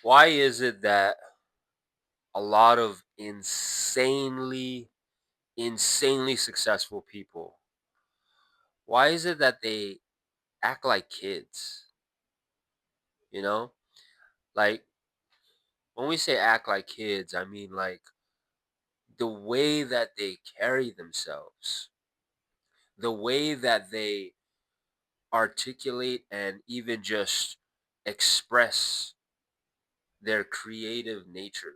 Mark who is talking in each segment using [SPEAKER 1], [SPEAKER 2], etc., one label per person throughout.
[SPEAKER 1] Why is it that a lot of insanely successful people, why is it that they act like kids? You know? Like, when we say act like kids, I mean like the way that they carry themselves, the way that they articulate and even just express their creative nature.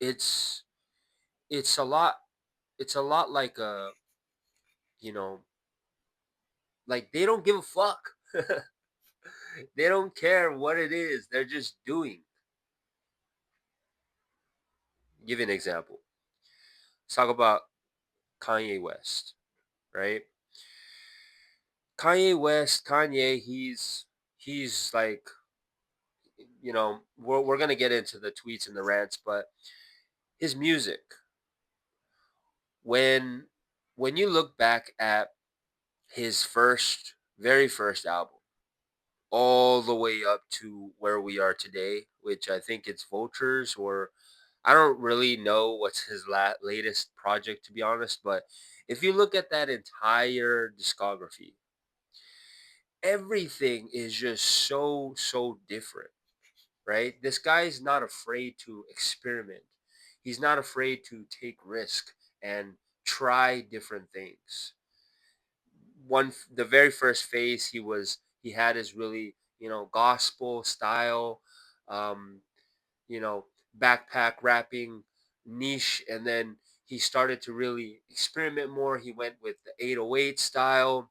[SPEAKER 1] It's it's a lot it's a lot like you know, like they don't give a fuck. They don't care what it is. They're just doing. Give you an example. Let's talk about Kanye West, right? Kanye, he's like, we're gonna get into the tweets and the rants, but his music, when when you look back at his very first album, all the way up to where we are today, which I think it's Vultures, or I don't really know what's his latest project, to be honest. But if you look at that entire discography, everything is just so different, right? This guy's not afraid to experiment. He's not afraid to take risk and try different things. The very first phase, he had his really, gospel style, um you know backpack rapping niche, and then he started to really experiment more. He went with the 808 style,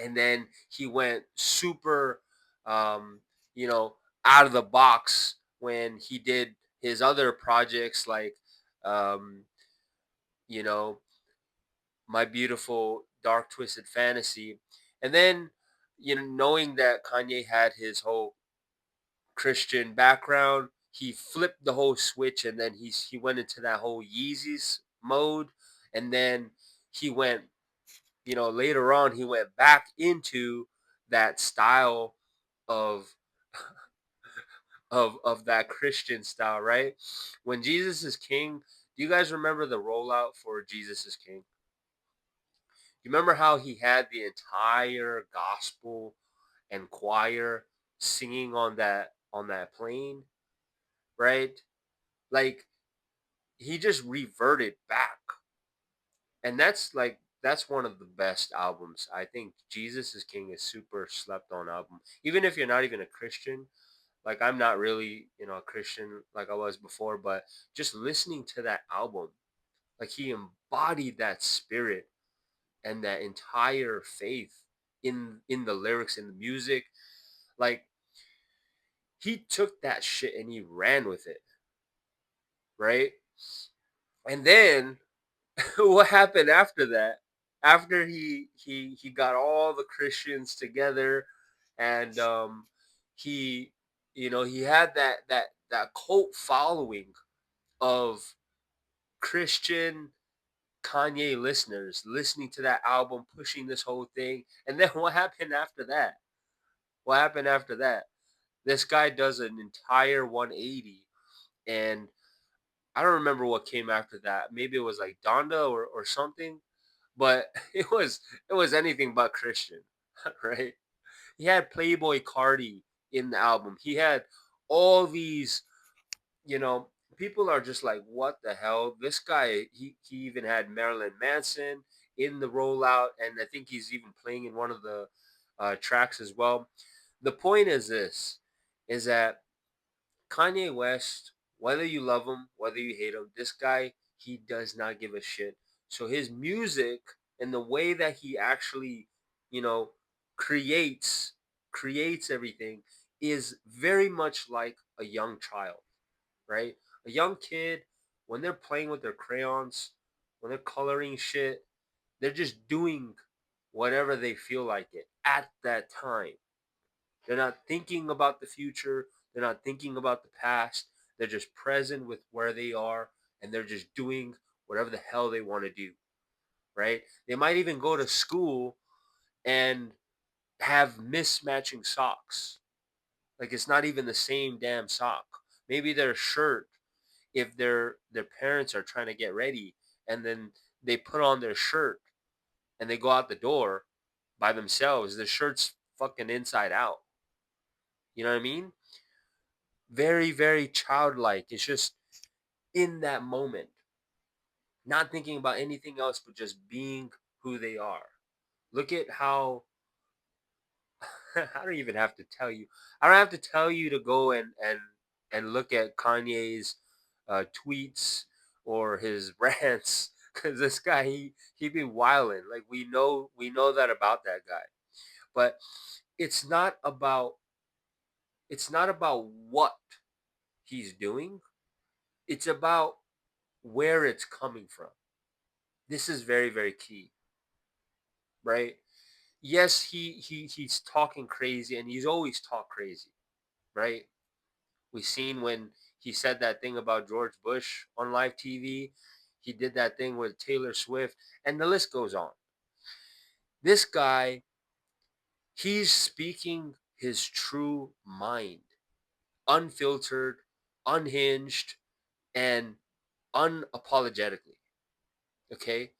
[SPEAKER 1] and then he went super, um you know out of the box when he did his other projects, like, um you know My Beautiful Dark Twisted Fantasy. And then, knowing that Kanye had his whole Christian background, he flipped the whole switch, and then he went into that whole Yeezys mode. And then he went, later on, he went back into that style of of that Christian style, right? When Jesus is King, do you guys remember the rollout for Jesus is King? You remember how he had the entire gospel and choir singing on that plane, right? Like, he just reverted back. And that's one of the best albums. I think Jesus is King is super slept on album. Even if you're not even a Christian, like I'm not really, a Christian like I was before, but just listening to that album, like he embodied that spirit and that entire faith in the lyrics, in the music. Like, he took that shit and he ran with it, right? And then what happened after that? After he got all the Christians together, and he he had that cult following of Christian Kanye listeners listening to that album, pushing this whole thing. And then what happened after that? What happened after that? This guy does an entire 180, and I don't remember what came after that. Maybe it was like Donda or something, but it was anything but Christian, right? He had Playboy Cardi in the album. He had all these, you know, people are just like, what the hell? This guy, he even had Marilyn Manson in the rollout, and I think he's even playing in one of the tracks as well. The point is this: is that Kanye West, whether you love him, whether you hate him, this guy, he does not give a shit. So his music and the way that he actually, you know, creates creates everything is very much like a young child, right? A young kid, when they're playing with their crayons, when they're coloring shit, they're just doing whatever they feel like it at that time. They're not thinking about the future. They're not thinking about the past. They're just present with where they are, and they're just doing whatever the hell they want to do, right? They might even go to school and have mismatching socks, Like it's not even the same damn sock. Maybe their shirt, if their parents are trying to get ready and then they put on their shirt and they go out the door by themselves, the shirt's fucking inside out. You know what I mean? Very, very childlike. It's just in that moment, not thinking about anything else but just being who they are. Look at how I don't even have to tell you. I don't have to tell you to go and look at Kanye's tweets or his rants because this guy he be wilding. Like we know that about that guy. But it's not about it's not about what he's doing. It's about where it's coming from. This is very, very key, right? Yes, he's talking crazy and he's always talked crazy, right? We seen when he said that thing about George Bush on live TV. He did that thing with Taylor Swift, and the list goes on. This guy, he's speaking his true mind, unfiltered, unhinged, and unapologetically. Okay?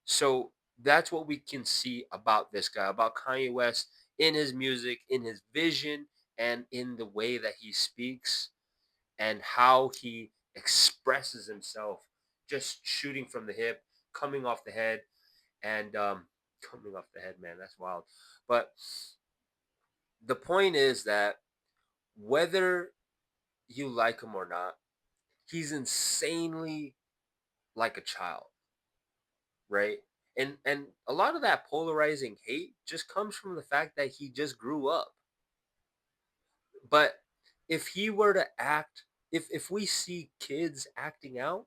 [SPEAKER 1] So that's what we can see about this guy, about Kanye West in his music, in his vision, and in the way that he speaks and how he expresses himself, just shooting from the hip, coming off the head, and coming off the head, man, that's wild. But the point is that whether you like him or not, he's insanely like a child, right? And a lot of that polarizing hate just comes from the fact that he just grew up. But if he were to act, if we see kids acting out,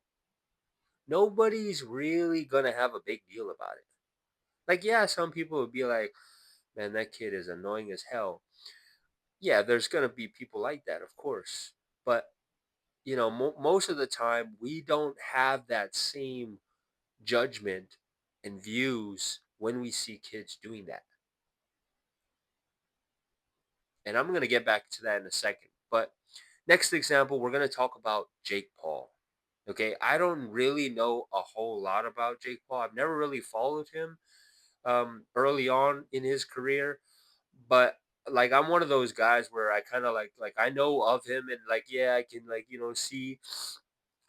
[SPEAKER 1] nobody's really gonna have a big deal about it. Like, yeah, some people would be like, man, that kid is annoying as hell. Yeah, there's gonna be people like that, of course. But, most of the time, we don't have that same judgment and views when we see kids doing that. And I'm gonna get back to that in a second. But next example, we're gonna talk about Jake Paul. Okay, I don't really know a whole lot about Jake Paul. I've never really followed him early on in his career, but like I'm one of those guys where I kind of like I know of him and like yeah I can like see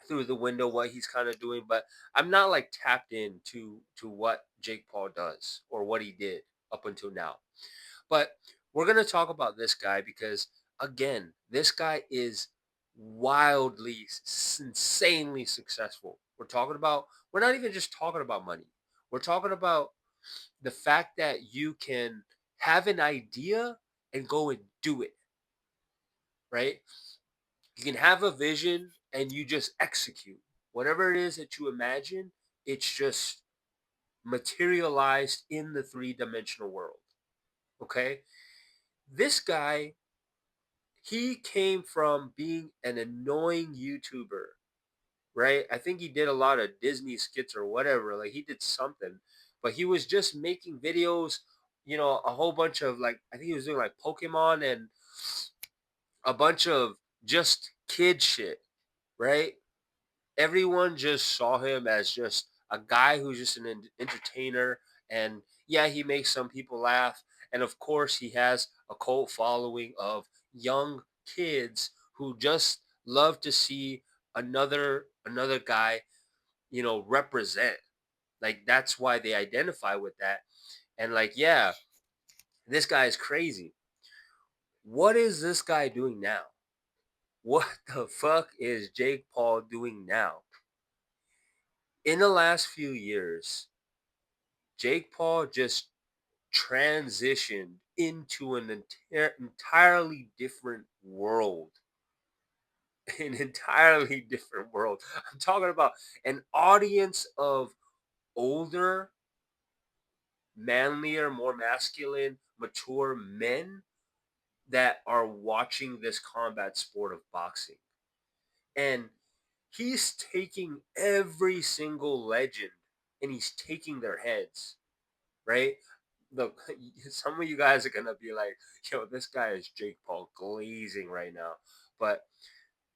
[SPEAKER 1] through the window what he's kind of doing, but I'm not like tapped into what Jake Paul does or what he did up until now. But we're gonna talk about this guy because again, this guy is wildly, insanely successful. We're not even just talking about money. We're talking about the fact that you can have an idea and go and do it, right? You can have a vision and you just execute. Whatever it is that you imagine, it's just materialized in the three-dimensional world. Okay? This guy, he came from being an annoying YouTuber, right? I think he did a lot of Disney skits or whatever. Like he did something, but he was just making videos, a whole bunch of like, I think he was doing like Pokemon and a bunch of just kid shit, right? Everyone just saw him as just a guy who's just an entertainer. And yeah, he makes some people laugh. And of course, he has a cult following of young kids who just love to see another guy, represent. Like that's why they identify with that. And like, yeah, this guy is crazy. What is this guy doing now? What the fuck is Jake Paul doing now? In the last few years, Jake Paul just transitioned into an entirely different world. An entirely different world. I'm talking about an audience of older, manlier, more masculine, mature men that are watching this combat sport of boxing. And he's taking every single legend and he's taking their heads, right? look, some of you guys are gonna be like, "Yo, this guy is Jake Paul glazing right now," but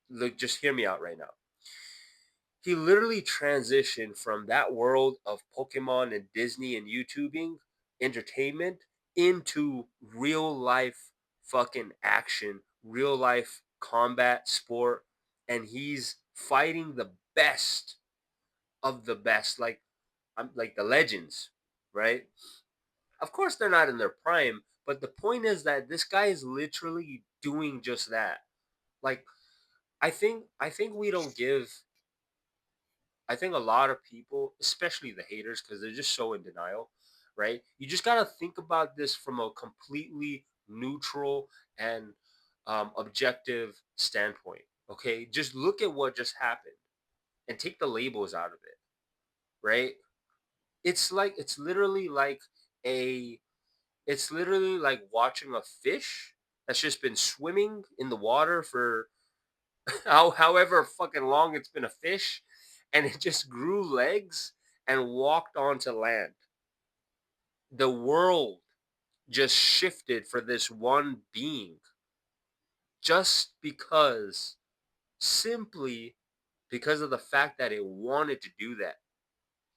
[SPEAKER 1] look, just hear me out right now. He literally transitioned from that world of Pokemon and Disney and YouTubing entertainment into real life fucking action, real life combat sport, and he's fighting the best of the best, like I'm like the legends, right? Of course, they're not in their prime, but the point is that this guy is literally doing just that. Like, I think we don't give. I think a lot of people, especially the haters, because they're just so in denial, right? You just gotta think about this from a completely neutral and objective standpoint. Okay, just look at what just happened and take the labels out of it, right? It's literally like a it's literally like watching a fish that's just been swimming in the water for however fucking long it's been a fish, and it just grew legs and walked onto land. The world just shifted for this one being just because, simply because of the fact that it wanted to do that.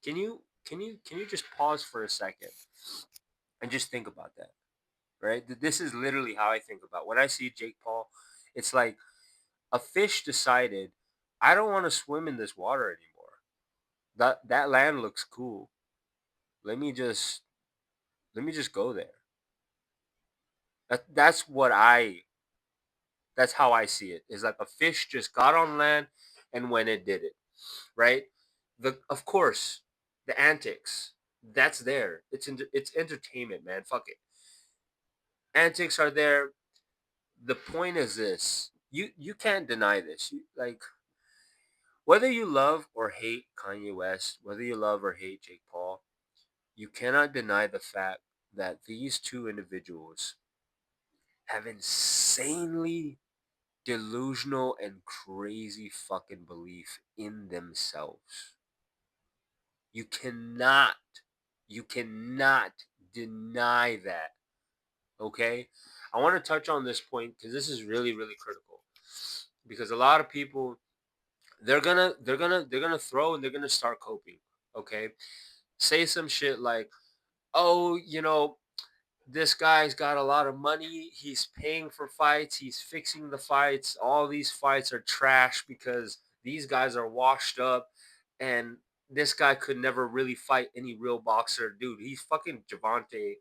[SPEAKER 1] Can you just pause for a second and just think about that? Right? This is literally how I think about when I see Jake Paul. It's like a fish decided, I don't want to swim in this water anymore. That land looks cool. Let me just let me just go there. That's what I that's how I see it. Is like a fish just got on land and when it did it, right? The Of course, the antics, that's there. It's entertainment, man. Fuck it. Antics are there. The point is this. You can't deny this. Like, whether you love or hate Kanye West, whether you love or hate Jake Paul, you cannot deny the fact that these two individuals have insanely delusional and crazy fucking belief in themselves. You cannot, you cannot deny that. Okay? I want to touch on this point because this is really, really critical. Because a lot of people, they're gonna throw and they're gonna start coping. Okay? Say some shit like, oh, this guy's got a lot of money. He's paying for fights. He's fixing the fights. All these fights are trash because these guys are washed up, and this guy could never really fight any real boxer. Dude, he's fucking Javante.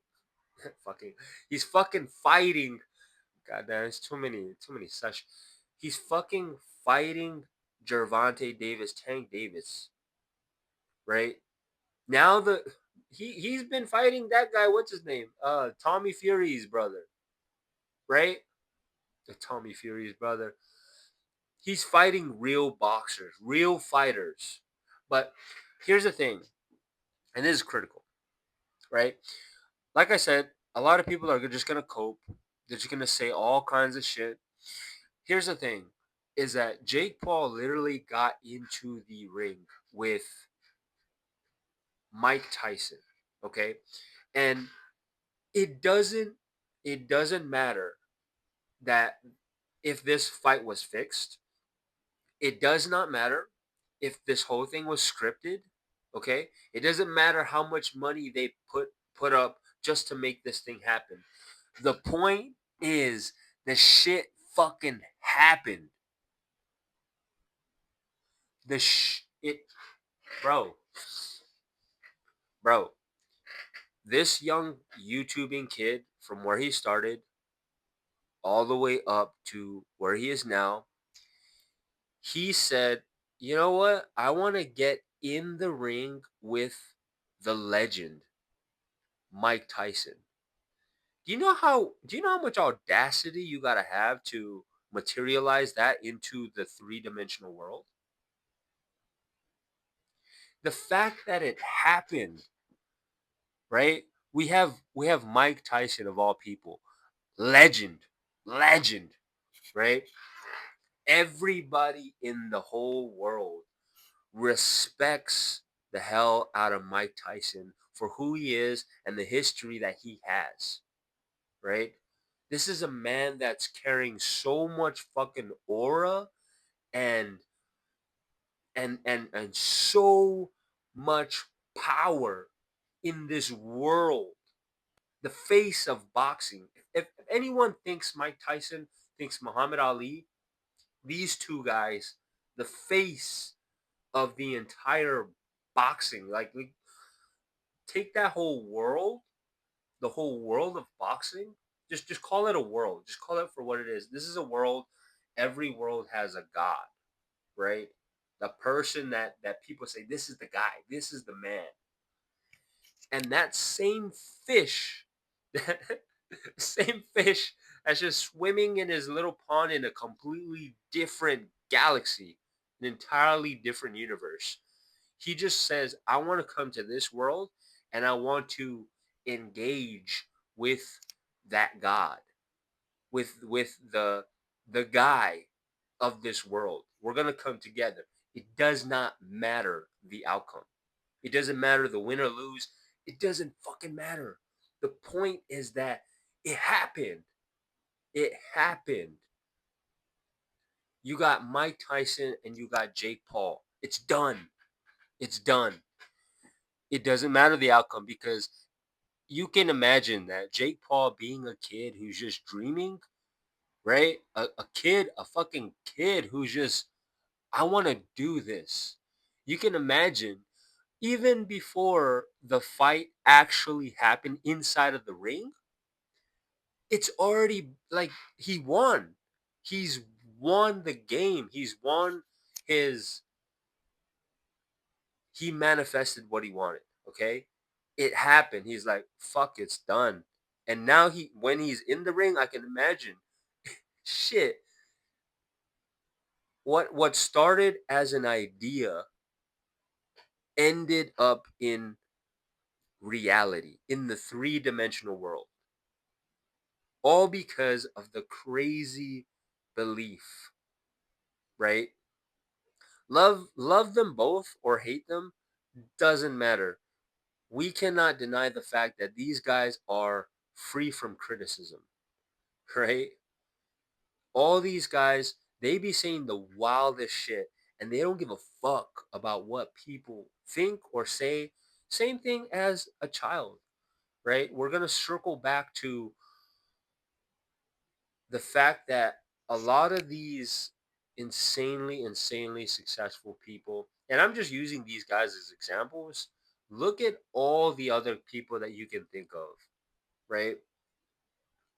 [SPEAKER 1] fucking, he's fucking fighting. God damn, it's too many such. He's fucking fighting Gervonta Davis, Tank Davis, right? Now he's been fighting that guy. What's his name? Tommy Fury's brother, right? The Tommy Fury's brother. He's fighting real boxers, real fighters. But here's the thing, and this is critical, right? Like I said, a lot of people are just gonna cope. They're just gonna say all kinds of shit. Here's the thing, is that Jake Paul literally got into the ring with Mike Tyson. Okay. And it doesn't it doesn't matter that if this fight was fixed. It does not matter if this whole thing was scripted. Okay, it doesn't matter how much money they put up just to make this thing happen. The point is, the shit fucking happened. It, bro, bro. This young YouTubing kid, from where he started all the way up to where he is now, he said, you know what? I want to get in the ring with the legend, Mike Tyson. Do you know how much audacity you got to have to materialize that into the three-dimensional world? The fact that it happened, right? We have Mike Tyson, of all people, legend, legend, right? Everybody in the whole world respects the hell out of Mike Tyson for who he is and the history that he has, right? This is a man that's carrying so much fucking aura and and so much power in this world. The face of boxing. If anyone thinks Mike Tyson, thinks Muhammad Ali, these two guys, the face of the entire boxing. Like, take that whole world, the whole world of boxing. Just call it a world. Just call it for what it is. This is a world. Every world has a god, right? The person that people say, this is the guy, this is the man. And that same fish, same fish that's just swimming in his little pond in a completely different galaxy, an entirely different universe. He just says, I want to come to this world and I want to engage with that God, with the guy of this world. We're gonna come together. It does not matter the outcome. It doesn't matter the win or lose. It doesn't fucking matter. The point is that it happened. It happened. You got Mike Tyson and you got Jake Paul. It's done. It's done. It doesn't matter the outcome because you can imagine that Jake Paul being a kid who's just dreaming, right? A kid, a fucking kid who's just, I want to do this. You can imagine even before the fight actually happened inside of the ring, it's already like he won. He's won the game. He's won his, he manifested what he wanted. Okay. It happened. He's like, fuck, it's done. And now when he's in the ring, I can imagine shit. What started as an idea ended up in reality, in the three-dimensional world. All because of the crazy belief, right? Love them both or hate them, doesn't matter. We cannot deny the fact that these guys are free from criticism, right? All these guys, they be saying the wildest shit and they don't give a fuck about what people think or say. Same thing as a child, right? We're going to circle back to the fact that a lot of these insanely successful people, and I'm just using these guys as examples, look at all the other people that you can think of, right?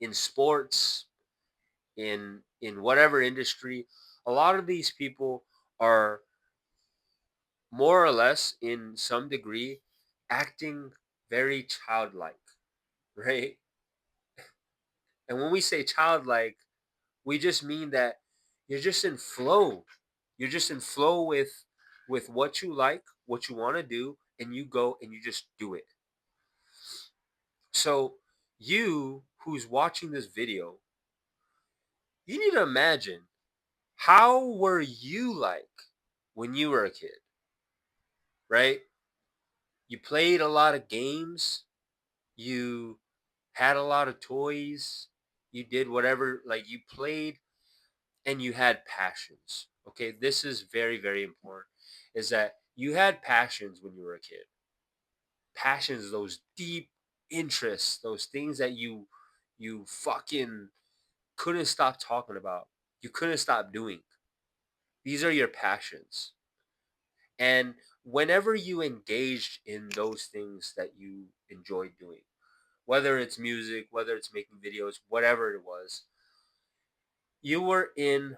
[SPEAKER 1] In sports, in whatever industry, a lot of these people are more or less in some degree acting very childlike, right? And when we say childlike, we just mean that you're just in flow. You're just in flow with what you like, what you want to do, and you go and you just do it. So you who's watching this video, you need to imagine, how were you like when you were a kid, right? You played a lot of games, you had a lot of toys, you did whatever, like you played and you had passions. Okay, this is very important. Is that you had passions when you were a kid. Passions, those deep interests, those things that you fucking couldn't stop talking about. You couldn't stop doing. These are your passions. And whenever you engaged in those things that you enjoyed doing, whether it's music, whether it's making videos, whatever it was, you were in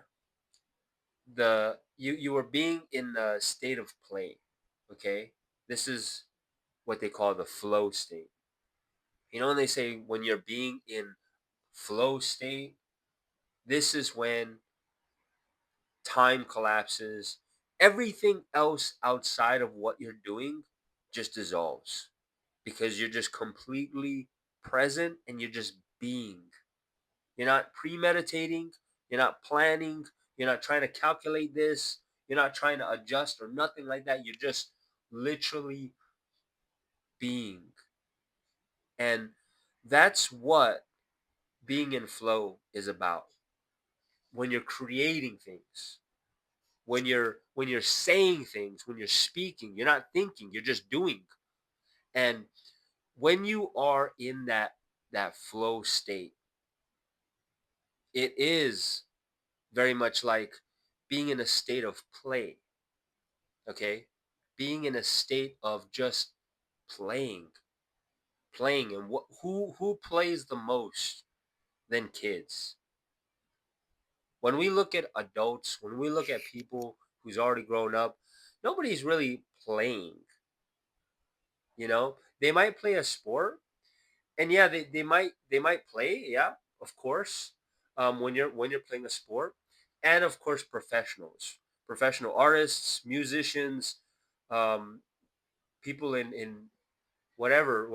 [SPEAKER 1] you were being in the state of play. Okay, this is what they call the flow state. You know, when they say when you're being in flow state, this is when time collapses. Everything else outside of what you're doing just dissolves because you're just completely present and you're just being. You're not premeditating, you're not planning, you're not trying to calculate this, you're not trying to adjust or nothing like that. You're just literally being. And that's what being in flow is about. When you're creating things, when you're saying things, when you're speaking, you're not thinking, you're just doing. And when you are in that flow state, it is very much like being in a state of play, okay? Being in a state of just playing, playing. And who plays the most than kids? When we look at adults, when we look at people who's already grown up, nobody's really playing, you know? They might play a sport, and yeah, they might play, yeah, of course. When you're playing a sport, and of course professional artists, musicians, um, people in whatever,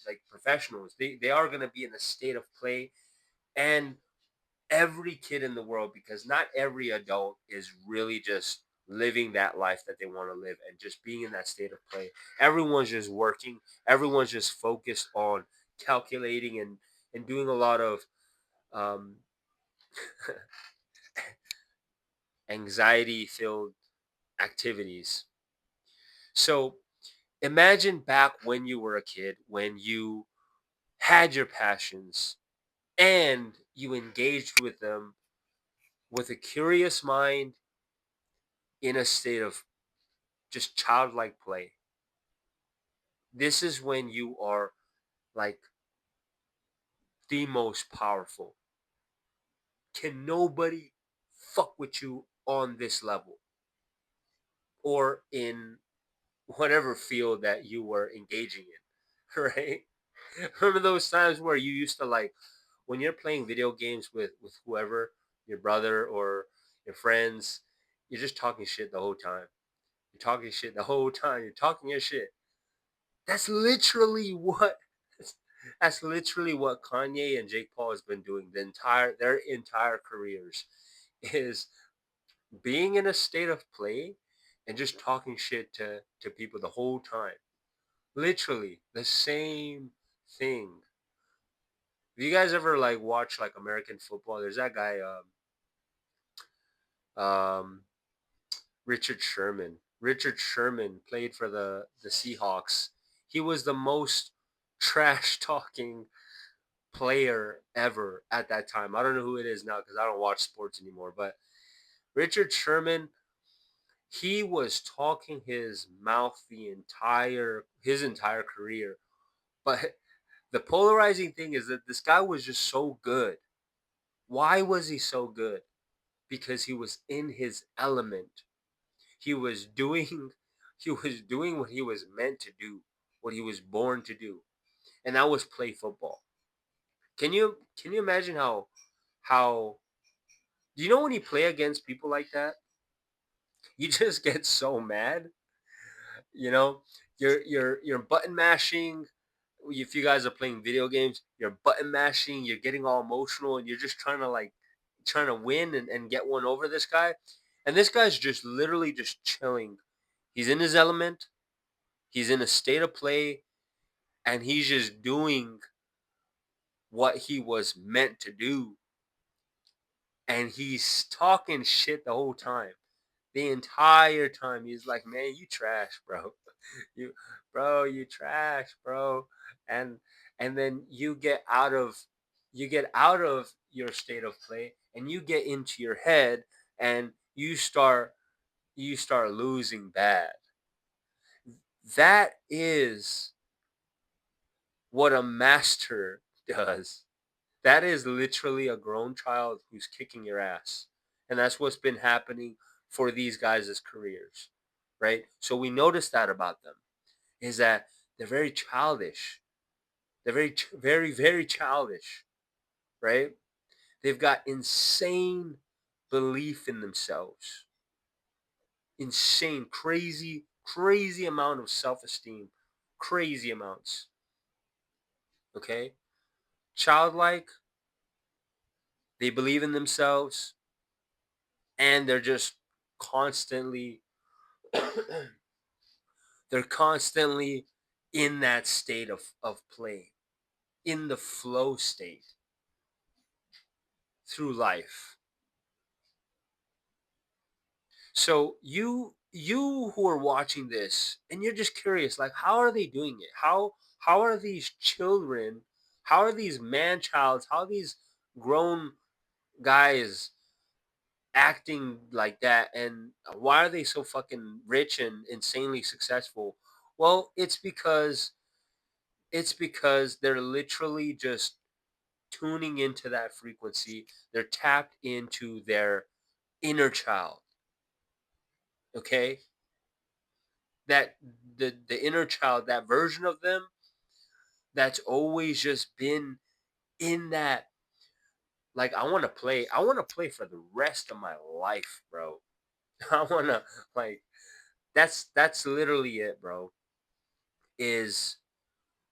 [SPEAKER 1] like professionals, they are going to be in a state of play. And every kid in the world, because not every adult is really just living that life that they want to live and just being in that state of play. Everyone's just working, everyone's just focused on calculating and doing a lot of um, anxiety filled activities. So imagine back when you were a kid, when you had your passions and you engaged with them with a curious mind, in a state of just childlike play. This is when you are like the most powerful. Can nobody fuck with you on this level or in whatever field that you were engaging in, right? Remember those times where you used to, like, when you're playing video games with whoever, your brother or your friends, you're just talking shit the whole time. You're talking shit the whole time. You're talking your shit. That's literally what that's literally what Kanye and Jake Paul has been doing their entire careers, is being in a state of play and just talking shit to people the whole time. Literally the same thing. Have you guys ever like watch like American football? There's that guy um Richard Sherman. Richard Sherman played for the Seahawks. He was the most trash talking player ever at that time. I don't know who it is now because I don't watch sports anymore. But Richard Sherman, he was talking his mouth his entire career. But the polarizing thing is that this guy was just so good. Why was he so good? Because he was in his element. He was doing he was doing what he was meant to do, what he was born to do. And that was play football. Can you imagine how do you know when you play against people like that, you just get so mad. You know, you're button mashing. If you guys are playing video games, you're button mashing. You're getting all emotional, and you're just trying to win and get one over this guy. And this guy's just literally just chilling. He's in his element. He's in a state of play, and he's just doing what he was meant to do. And he's talking shit the whole time. The entire time he's like, "Man, you trash, bro. You, you trash, bro." And then you get out of your state of play and you get into your head and you start losing bad. That is what a master does. That is literally a grown child who's kicking your ass. And that's what's been happening for these guys' careers, right? So we notice that about them, is that they're very childish. They're very, very childish, right? They've got insane belief in themselves, insane, crazy, crazy amount of self-esteem, crazy amounts, okay? Childlike, they believe in themselves, and they're just constantly they're constantly in that state of play. in the flow state through life. So you who are watching this and you're just curious, like, how are they doing it? How are these children, how are these man childs, how are these grown guys acting like that, and why are they so fucking rich and insanely successful? Well, it's because they're literally just tuning into that frequency. They're tapped into their inner child. Okay? That the inner child, that version of them that's always just been in that, like, I want to play for the rest of my life, bro. I want to, like, that's literally it, bro. Is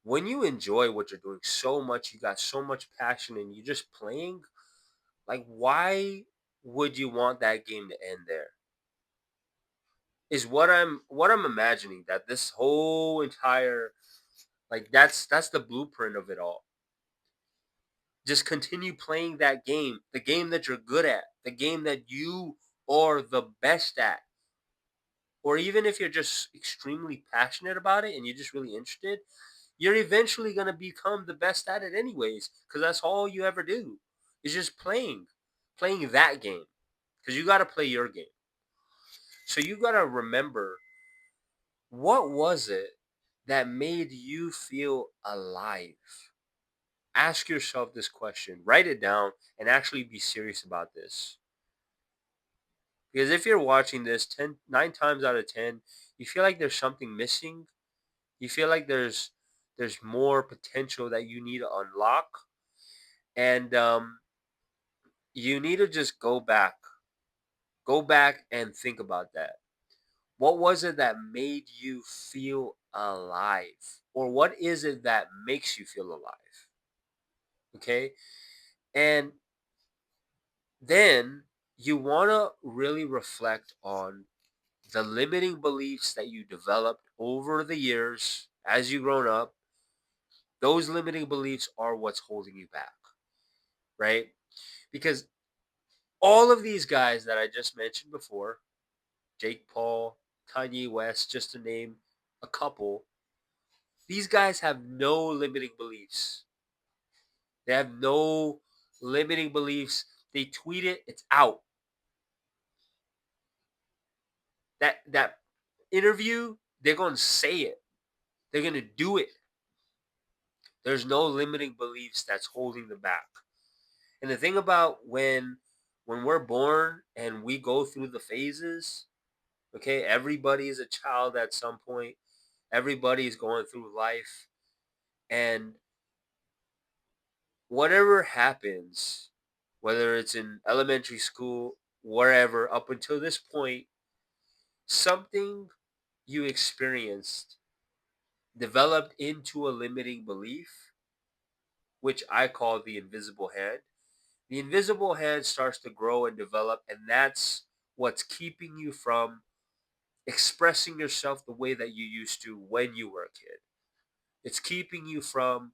[SPEAKER 1] when you enjoy what you're doing so much, you got so much passion and you're just playing, like, why would you want that game to end there? Is what I'm imagining, that this whole entire, like, that's the blueprint of it all. Just continue playing that game, the game that you're good at, the game that you are the best at. Or even if you're just extremely passionate about it and you're just really interested, you're eventually going to become the best at it anyways, because that's all you ever do is just playing that game, because you got to play your game. So you got to remember, what was it that made you feel alive? Ask yourself this question, write it down, and actually be serious about this. Because if you're watching this 9 times out of 10, you feel like there's something missing, you feel like there's more potential that you need to unlock, and you need to just go back and think about that. What was it that made you feel alive? Or what is it that makes you feel alive? Okay? And then you want to really reflect on the limiting beliefs that you developed over the years as you grown up. Those limiting beliefs are what's holding you back, right? Because all of these guys that I just mentioned before, Jake Paul, Kanye West, just to name a couple, these guys have no limiting beliefs. They have no limiting beliefs. They tweet it, it's out. That interview, they're going to say it. They're going to do it. There's no limiting beliefs that's holding them back. And the thing about when we're born and we go through the phases, okay, everybody is a child at some point. Everybody is going through life, and whatever happens, whether it's in elementary school, wherever, up until this point, something you experienced developed into a limiting belief, which I call the invisible hand. The invisible hand starts to grow and develop, and that's what's keeping you from expressing yourself the way that you used to when you were a kid. It's keeping you from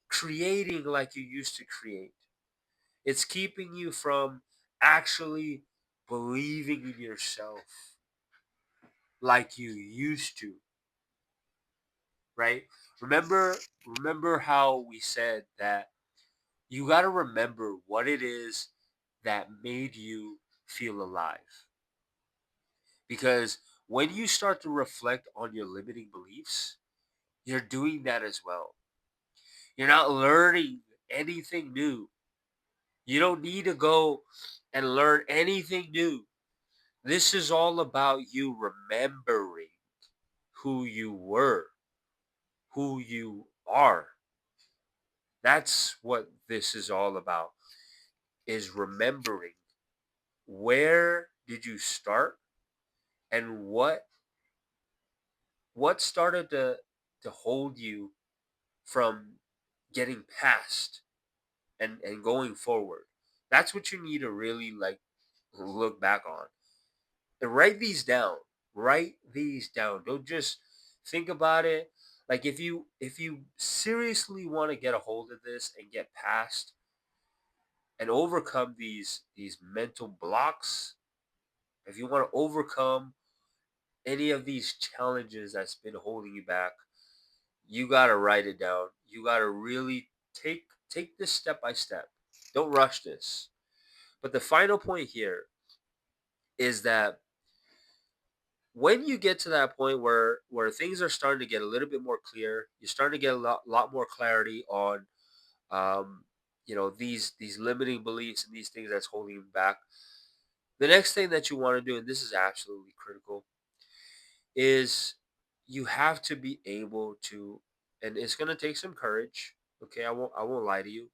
[SPEAKER 1] creating like you used to create. It's keeping you from actually believing in yourself like you used to, right? Remember remember how we said that you got to remember what it is that made you feel alive. Because when you start to reflect on your limiting beliefs, you're doing that as well. You're not learning anything new. You don't need to go and learn anything new. This is all about you remembering who you were, who you are. That's what this is all about, is remembering where did you start, and what started to hold you from getting past and going forward. That's what you need to really, like, look back on. And write these down. Write these down. Don't just think about it. Like if you seriously want to get a hold of this and get past and overcome these mental blocks, if you want to overcome any of these challenges that's been holding you back, you got to write it down. You got to really take this step by step. Don't rush this. But the final point here is that when you get to that point where things are starting to get a little bit more clear, you're starting to get a lot more clarity on um, these limiting beliefs and these things that's holding you back. The next thing that you want to do, and this is absolutely critical, is you have to be able to, and it's going to take some courage. Okay, I won't lie to you.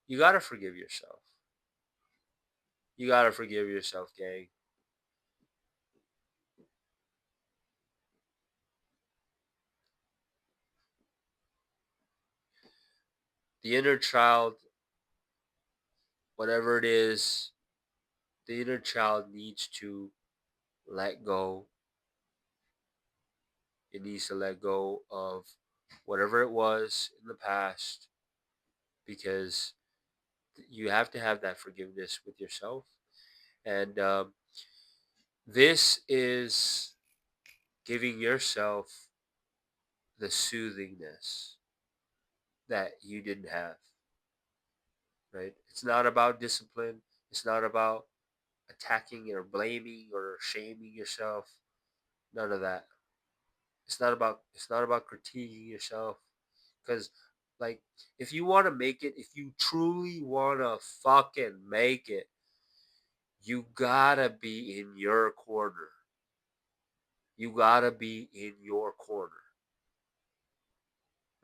[SPEAKER 1] You got to forgive yourself. You got to forgive yourself, gang. The inner child, whatever it is, the inner child needs to let go. It needs to let go of whatever it was in the past, because you have to have that forgiveness with yourself. And this is giving yourself the soothingness that you didn't have, right? It's not about discipline. It's not about attacking or blaming or shaming yourself. None of that. It's not about critiquing yourself, because like if you want to make it, if you truly want to fucking make it, you gotta be in your corner. You gotta be in your corner,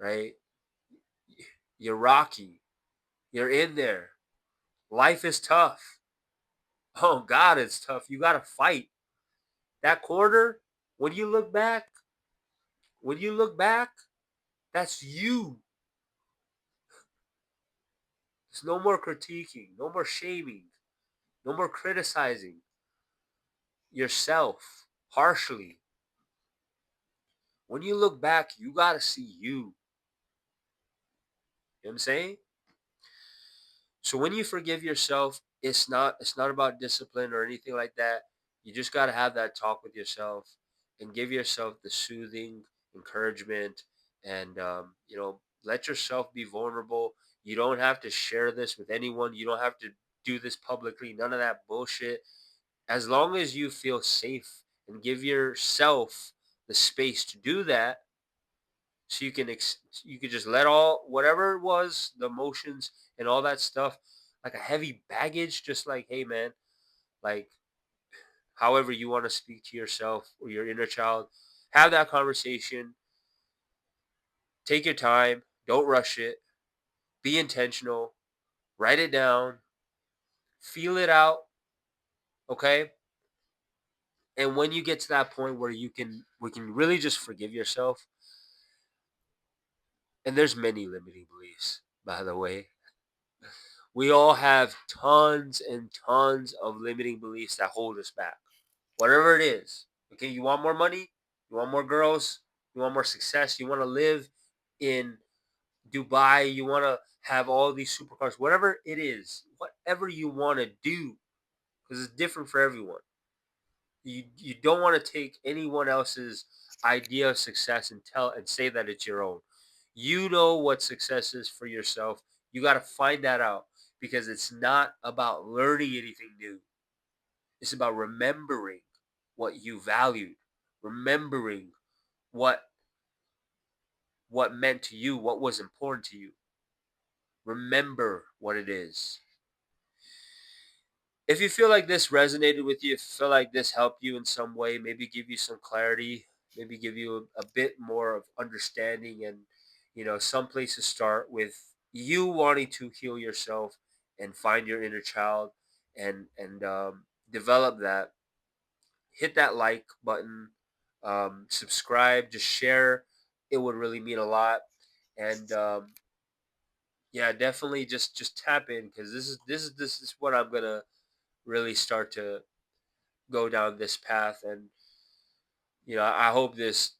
[SPEAKER 1] right? You're Rocky. You're in there. Life is tough. Oh God, it's tough. You gotta fight. That corner, when you look back, when you look back, that's you. There's no more critiquing, no more shaming, no more criticizing yourself harshly. When you look back, you gotta see you. You know what I'm saying? So when you forgive yourself, it's not about discipline or anything like that. You just got to have that talk with yourself and give yourself the soothing encouragement, and let yourself be vulnerable. You don't have to share this with anyone. You don't have to do this publicly. None of that bullshit. As long as you feel safe and give yourself the space to do that, so you can just let all whatever it was, the emotions and all that stuff, like a heavy baggage, just like, hey man, like however you want to speak to yourself or your inner child, have that conversation. Take your time, don't rush it, be intentional, write it down, feel it out. Okay. And when you get to that point where we can really just forgive yourself, and there's many limiting beliefs, by the way. We all have tons and tons of limiting beliefs that hold us back. Whatever it is. Okay, you want more money? You want more girls? You want more success? You want to live in Dubai? You want to have all these supercars? Whatever it is, whatever you want to do, because it's different for everyone. You don't want to take anyone else's idea of success and say that it's your own. You know what success is for yourself. You got to find that out, because it's not about learning anything new. It's about remembering what you valued, remembering what what meant to you, what was important to you. Remember what it is. If you feel like this resonated with you, if you feel like this helped you in some way, maybe give you some clarity, maybe give you a bit more of understanding, and some place to start with you wanting to heal yourself and find your inner child, and develop that. Hit that like button, subscribe, just share. It would really mean a lot. And yeah, definitely just tap in, because this is what I'm gonna really start to go down this path. And I hope this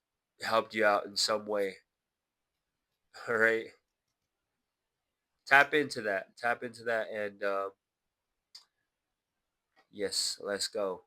[SPEAKER 1] helped you out in some way. All right, tap into that. Tap into that, and yes, let's go.